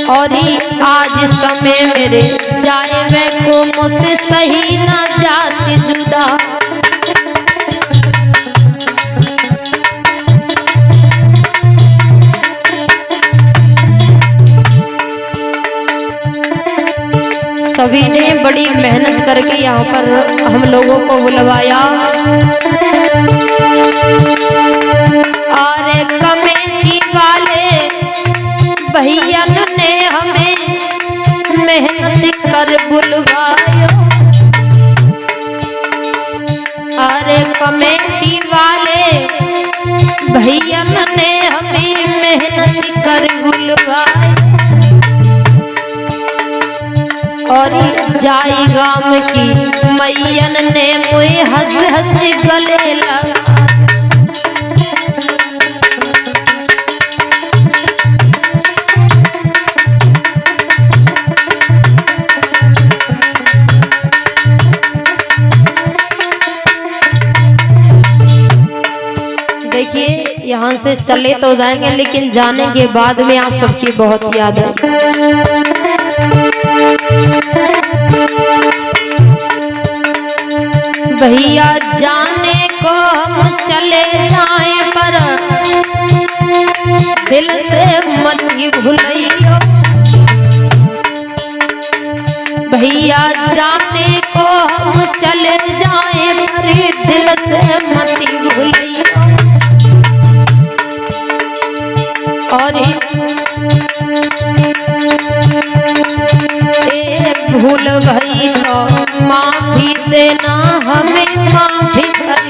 और ही आज समय मेरे जाए वे को मुझसे सही ना जाती जुदा। सभी ने बड़ी मेहनत करके यहाँ पर हम लोगों को बुलवाया। अरे कमेटी वाले भैया ने हमें मेहनत कर बुलवाया। अरे कमेटी वाले भैया ने हमें मेहनत कर बुलवाया। और जाई गाम की मैयन ने मुझे हंस हंस गले लगा। देखिए यहाँ से चले तो जाएंगे लेकिन जाने के बाद में आप सबकी बहुत याद है। भैया जाने को हम चले जाएं पर दिल से मत ही भूलियो। भैया जाने को हम चले जाएं पर दिल से मत ही भूलियो। और भूल भई तो माफी देना हमें माफी कर।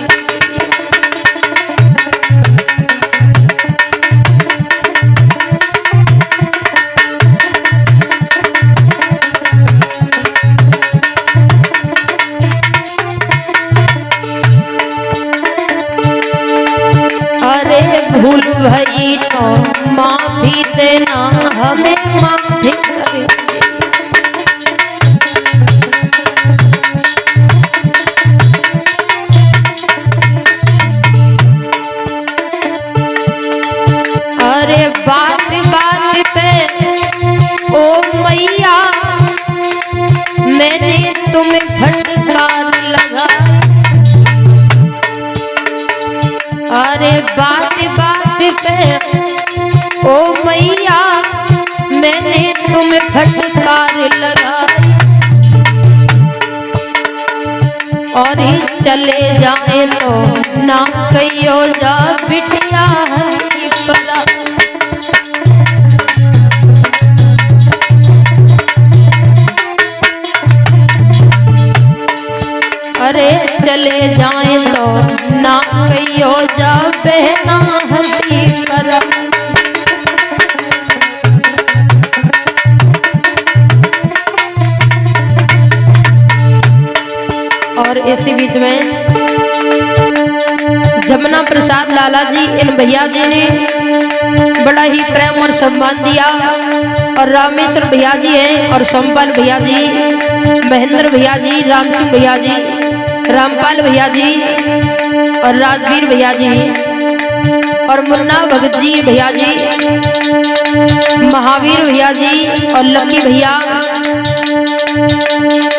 अरे भूल भई तो माफी देना हमें माफी कर। अरे बात बात पे ओ मैया मैंने तुम्हें फटकार लगा। अरे बात बात पे ओ मैया मैंने तुम्हें फटकार लगा। और ही चले जाए तो ना कहियो जा बिटिया हरी परा। अरे चले जाए तो ना कहियो जा बहना हरी परा। और इसी बीच में जमुना प्रसाद लाला जी इन भैया जी ने बड़ा ही प्रेम और सम्मान दिया। और रामेश्वर भैया जी हैं और सोमपाल भैया जी, महेंद्र भैया जी, राम सिंह भैया जी, रामपाल भैया जी और राजवीर भैया जी और मुन्ना भगत जी भैया जी, महावीर भैया जी और लक्की भैया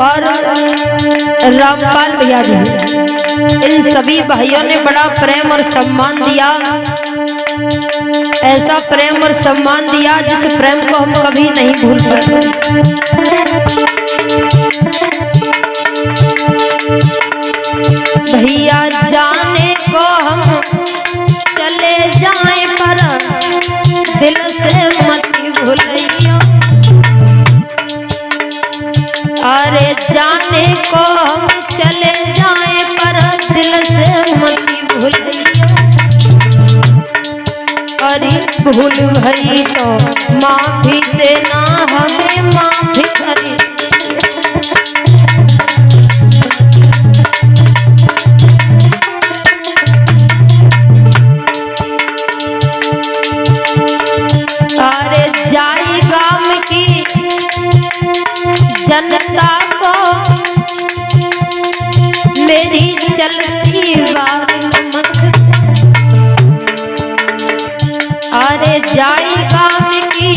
और रामपाल भैया जी। इन सभी भाइयों ने बड़ा प्रेम और सम्मान दिया। ऐसा प्रेम और सम्मान दिया जिस प्रेम को हम कभी नहीं भूल सकते। भैया जाने को हम चले जाएं पर दिल से मत भूलियो। अरे जाने को हम चले जाएं पर दिल से मत भूलियो। अरे भूल भई तो माफी देना हमें माफी करी। अरे जाई गाम की जनता को मेरी चलती बात नमस्ते। अरे जाई गाम की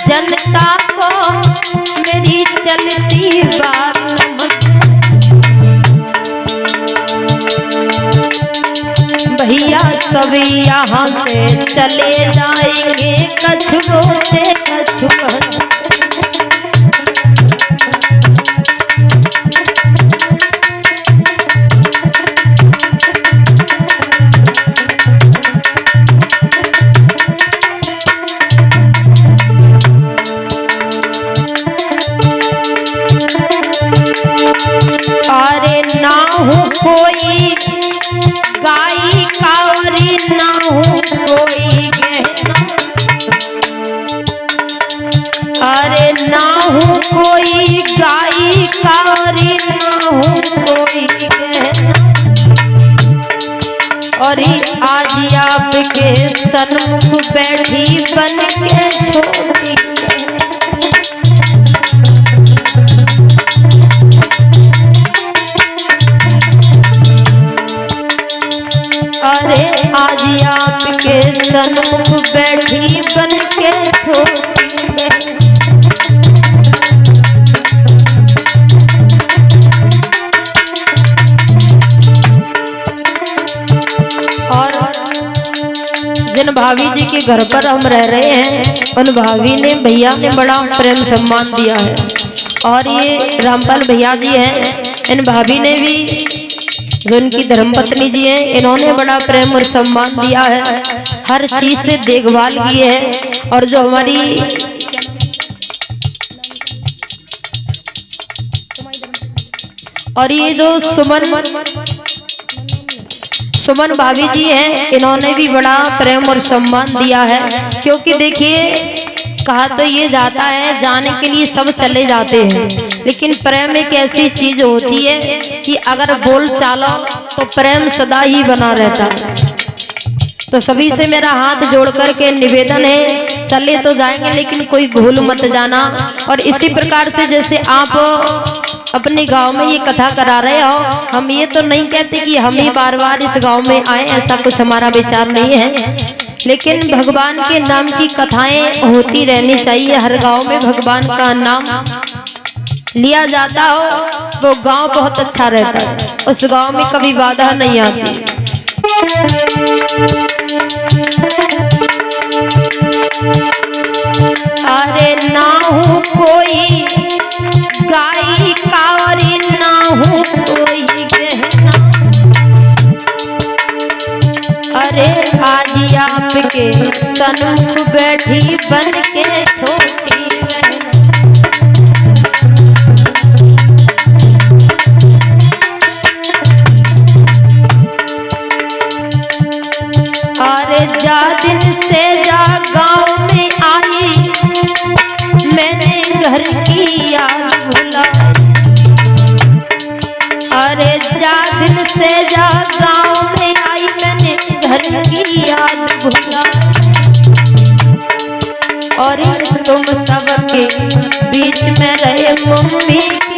जनता जनता को मेरी चलती बात भैया सब यहाँ से चले जाएंगे, कछु बोते कछु हंस। अरे ना हूँ कोई गाई कावरी, ना हूँ कोई गहना, अरे ना हूँ कोई गाई कावरी, ना हूँ कोई गहना। और आज आपके सन्मुख बैठी बन के छोटी, अरे आज आपके सन्मुख बैठी बन के छोटी और जिन भाभी जी के घर पर हम रह रहे हैं उन भाभी ने भैया ने बड़ा प्रेम सम्मान दिया है। और ये रामपाल भैया जी हैं, इन भाभी ने भी जो इनकी धर्मपत्नी जी हैं इन्होंने बड़ा प्रेम और सम्मान दिया है, हर चीज से देखभाल की है। और जो हमारी और ये जो सुमन भाभी जी हैं इन्होंने भी बड़ा प्रेम और सम्मान दिया है। क्योंकि देखिए कहा तो ये जाता है जाने के लिए सब चले जाते हैं, लेकिन प्रेम एक ऐसी चीज होती है कि अगर बोल चालो तो प्रेम सदा ही बना रहता है। तो सभी से मेरा हाथ जोड़ करके निवेदन है, चले तो जाएंगे लेकिन कोई भूल मत जाना। और इसी प्रकार से जैसे आप अपने गांव में ये कथा करा रहे हो, हम ये तो नहीं कहते कि हम ही बार बार इस गांव में आए, ऐसा कुछ हमारा विचार नहीं है। लेकिन भगवान के नाम की कथाएं होती रहनी चाहिए। हर गांव में भगवान का नाम लिया जाता हो वो गांव बहुत अच्छा रहता है, उस गांव में कभी बाधा नहीं आती। अरे ना हूँ कोई गाई कावरी, ना हूँ कोई गहना, अरे आज आपके सन्मुख बैठी बन के छोटी अरे जा दिन से जा गांव में आई, मैंने घर की याद भुला, अरे जा दिन से जा गांव में आई, मैंने घर की याद भुला। और तुम सबके बीच में रहे मम्मी की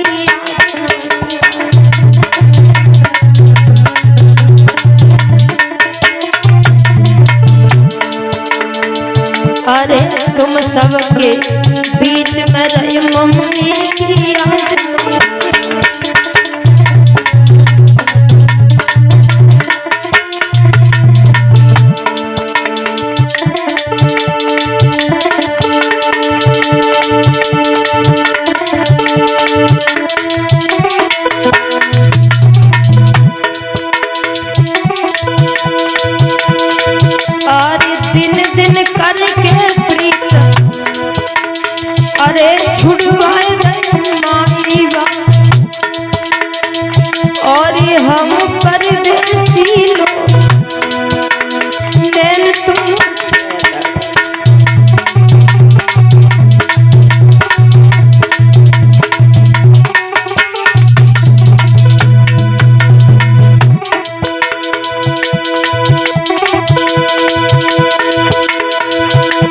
अरे तुम सबके बीच में रहे मम्मी की याद। अरे छुड़वाए माई बाप, और हम परदेसी लोग नैन तुमसे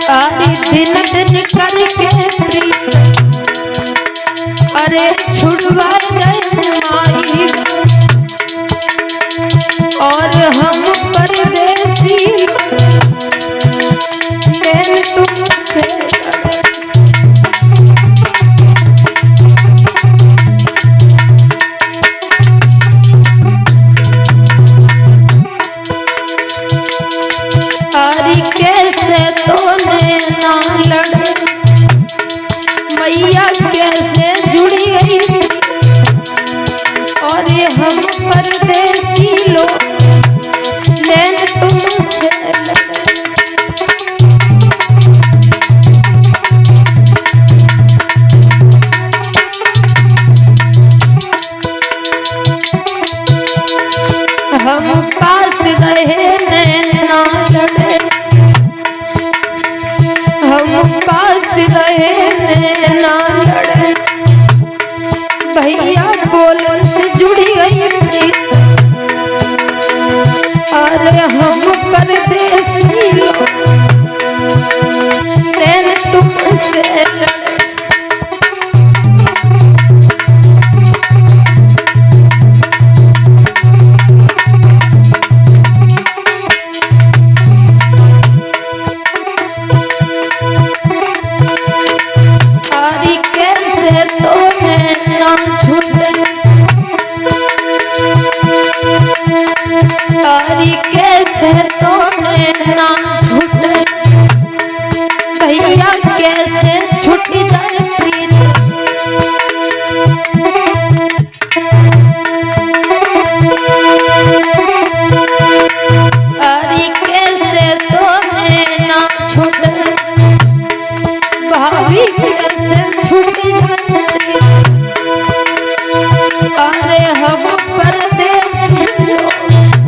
अरे दिन दिन करके प्रीत, अरे छुड़वाए गए माई, और हम परदेसी मैं तुमसे हम परदेसी लोग नैन तुमसे हम पास रहे नैना लड़े, हम पास रहे नैना लड़े, भैया बोलन से जुड़ी गई प्रीत। अरे हम परदेसी लोग नैन तुमसे लड़े। तारी कैसे तो नैना छूटे, भैया कैसे छूट जाए प्रीत। तारी कैसे तो नैना छूटे, भाभी कैसे छूट जाए प्रीत। अरे हम परदेसी लोग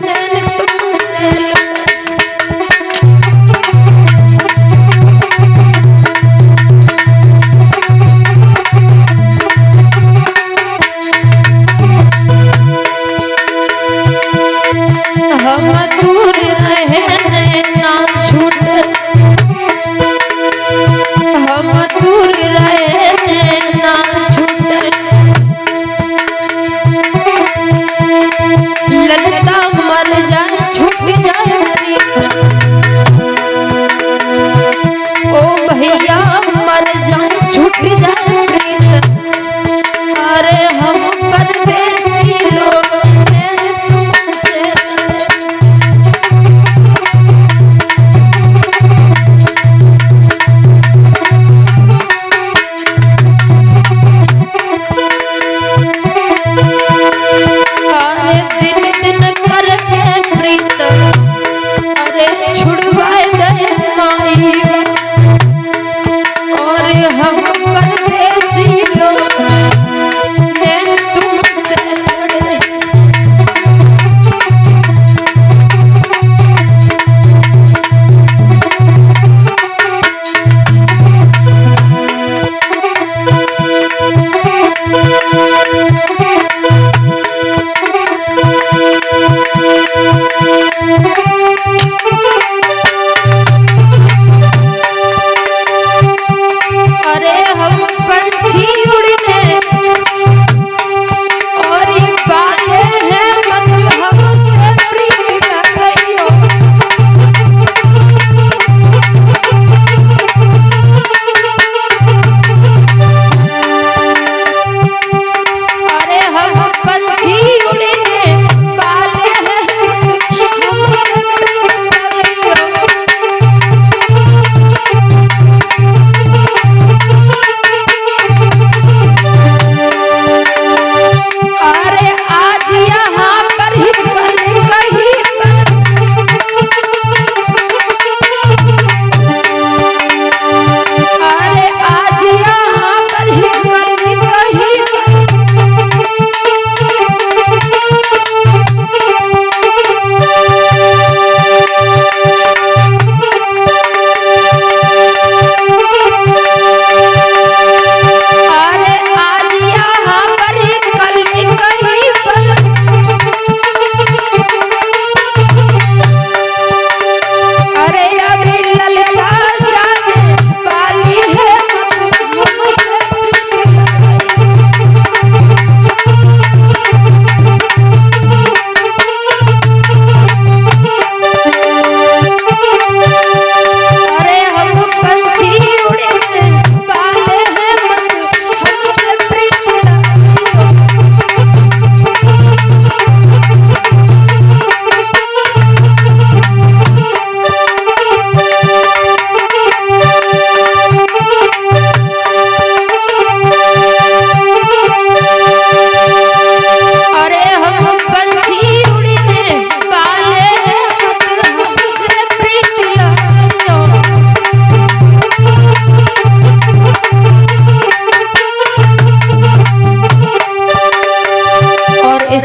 नैन तुमसे हम दूर रहे नैना छूटे, हम दूर रहे नैना छूटे, ललता मर जाए छूट जाए प्रीत। ओ भैया मर जाए छूट जाए प्रीत। अरे हम परदेसी लोग नैन तुमसे छुड़वाए गए माई और हम परदेसी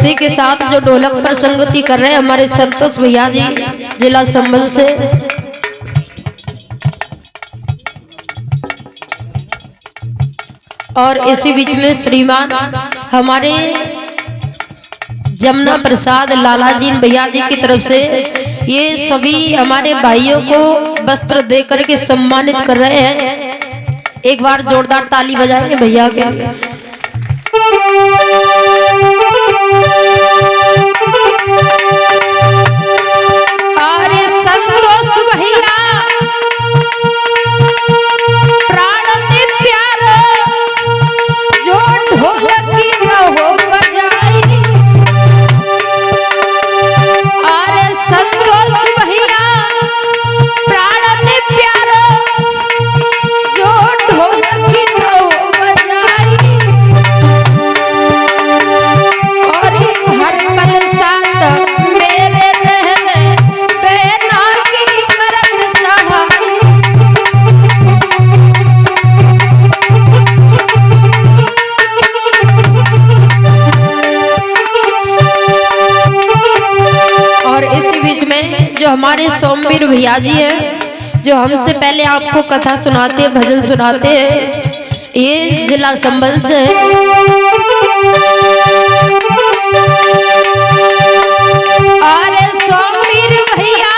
इसी के साथ जो ढोलक पर संगति कर रहे हैं हमारे संतोष भैया जी जिला संभल से। और इसी बीच में श्रीमान हमारे जमुना प्रसाद लाला जी भैया जी की तरफ से ये सभी हमारे भाइयों को वस्त्र दे करके सम्मानित कर रहे हैं। एक बार जोरदार ताली बजाएंगे भैया के लिए। अरे संतोष भैया प्राण में प्यारो जो ढोलकी रहो बजाई। अरे संतोष भैया प्राण में प्यारो जो ढोलकी रहो बजाई। और हर पल साथ मेरे रहवे बेना की करत सहाई। और इसी बीच में जो हमारे सोमवीर भैया जी हैं जो हमसे पहले आपको कथा सुनाते हैं भजन सुनाते हैं, ये जिला संभल से हैं। अरे सोमवीर भैया